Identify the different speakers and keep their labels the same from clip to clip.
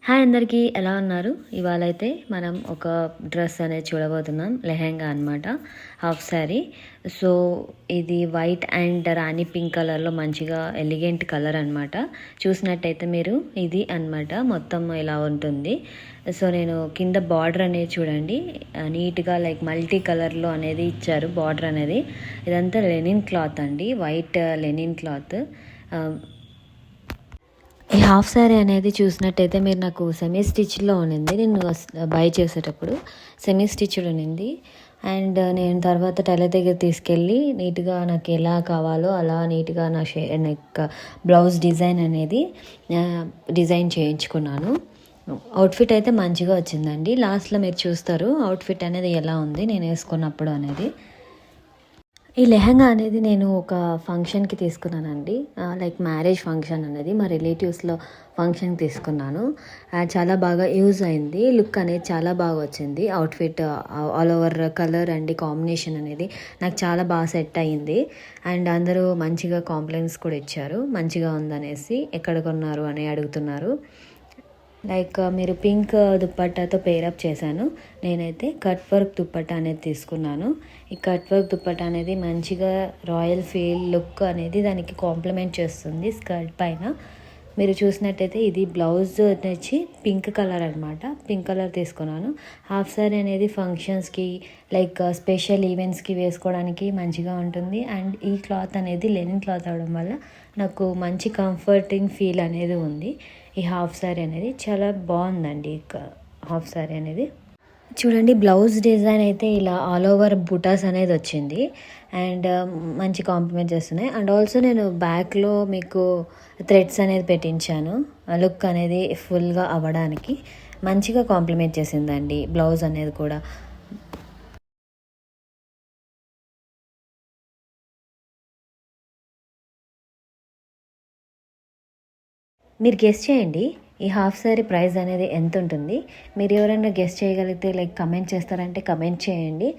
Speaker 1: Hi అందరికీ, ఎలా ఉన్నారు? ఇవాళ అయితే మనం ఒక డ్రెస్ అనేది చూడబోతున్నాం. లెహెంగా అనమాట, హాఫ్ శారీ. సో ఇది వైట్ అండ్ రాణి పింక్ కలర్లో మంచిగా ఎలిగెంట్ కలర్ అనమాట. చూసినట్టయితే మీరు ఇది అనమాట, మొత్తం ఇలా ఉంటుంది. సో నేను కింద బార్డర్ అనేది చూడండి, నీట్గా లైక్ మల్టీ కలర్లో అనేది ఇచ్చారు బార్డర్ అనేది. ఇదంతా లెనిన్ క్లాత్ అండి, వైట్ లెనిన్ క్లాత్. ఈ హాఫ్ శారీ అనేది చూసినట్టయితే మీరు నాకు సెమీ స్టిచ్లో ఉన్నింది. నేను బై చేసేటప్పుడు సెమీ స్టిచ్డ్ ఉన్నింది. అండ్ నేను తర్వాత టైలర్ దగ్గర తీసుకెళ్ళి నీట్గా నాకు ఎలా కావాలో అలా నీట్గా నెక్ బ్లౌజ్ డిజైన్ అనేది డిజైన్ చేయించుకున్నాను. అవుట్ఫిట్ అయితే మంచిగా వచ్చిందండి. లాస్ట్లో మీరు చూస్తారు అవుట్ఫిట్ అనేది ఎలా ఉంది నేను వేసుకున్నప్పుడు అనేది. ఈ లెహంగా అనేది నేను ఒక ఫంక్షన్కి తీసుకున్నానండి, లైక్ మ్యారేజ్ ఫంక్షన్ అనేది మా రిలేటివ్స్లో ఫంక్షన్కి తీసుకున్నాను. చాలా బాగా యూజ్ అయింది, లుక్ అనేది చాలా బాగా వచ్చింది. Outfit all over colour and combination అనేది నాకు చాలా బాగా సెట్ అయ్యింది. అండ్ అందరూ మంచిగా కాంప్లిమెంట్స్ కూడా ఇచ్చారు, మంచిగా ఉందనేసి. ఎక్కడ కొన్నారు అని అడుగుతున్నారు. లైక్ మీరు పింక్ దుప్పట్టాతో పేరప్ చేశాను. నేనైతే కట్ వర్క్ దుప్పట్టా అనేది తీసుకున్నాను. ఈ కట్ వర్క్ దుప్పట్టా అనేది మంచిగా రాయల్ ఫీల్ లుక్ అనేది దానికి కాంప్లిమెంట్ చేస్తుంది స్కర్ట్ పైన. మీరు చూసినట్టయితే ఇది బ్లౌజ్ వచ్చి పింక్ కలర్ అనమాట, పింక్ కలర్ తీసుకున్నాను. హాఫ్ సారీ అనేది ఫంక్షన్స్కి లైక్ స్పెషల్ ఈవెంట్స్కి వేసుకోవడానికి మంచిగా ఉంటుంది. అండ్ ఈ క్లాత్ అనేది లెనిన్ క్లాత్ అవడం వల్ల నాకు మంచి కంఫర్టింగ్ ఫీల్ అనేది ఉంది. ఈ హాఫ్ శారీ అనేది చాలా బాగుందండి. హాఫ్ శారీ అనేది చూడండి, బ్లౌజ్ డిజైన్ అయితే ఇలా ఆల్ ఓవర్ బుటాస్ అనేది వచ్చింది. అండ్ మంచి కాంప్లిమెంట్ చేస్తున్నాయి. అండ్ ఆల్సో నేను బ్యాక్లో మీకు థ్రెడ్స్ అనేది పెట్టించాను, లుక్ అనేది ఫుల్గా అవ్వడానికి మంచిగా కాంప్లిమెంట్ చేసిందండి బ్లౌజ్ అనేది కూడా. మీరు గెస్ చేయండి ఈ హాఫ్ శారీ ప్రైస్ అనేది ఎంత ఉంటుంది. మీరు ఎవరైనా గెస్ చేయగలిగితే లైక్ కమెంట్ చేస్తారంటే కమెంట్ చేయండి.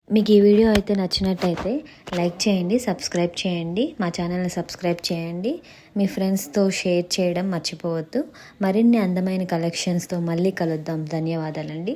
Speaker 1: మీకు ఈ వీడియో అయితే నచ్చినట్టయితే లైక్ చేయండి, సబ్స్క్రైబ్ చేయండి, మా ఛానల్ని సబ్స్క్రైబ్ చేయండి, మీ ఫ్రెండ్స్తో షేర్ చేయడం మర్చిపోవద్దు. మరిన్ని అందమైన కలెక్షన్స్తో మళ్ళీ కలుద్దాం. ధన్యవాదాలండి.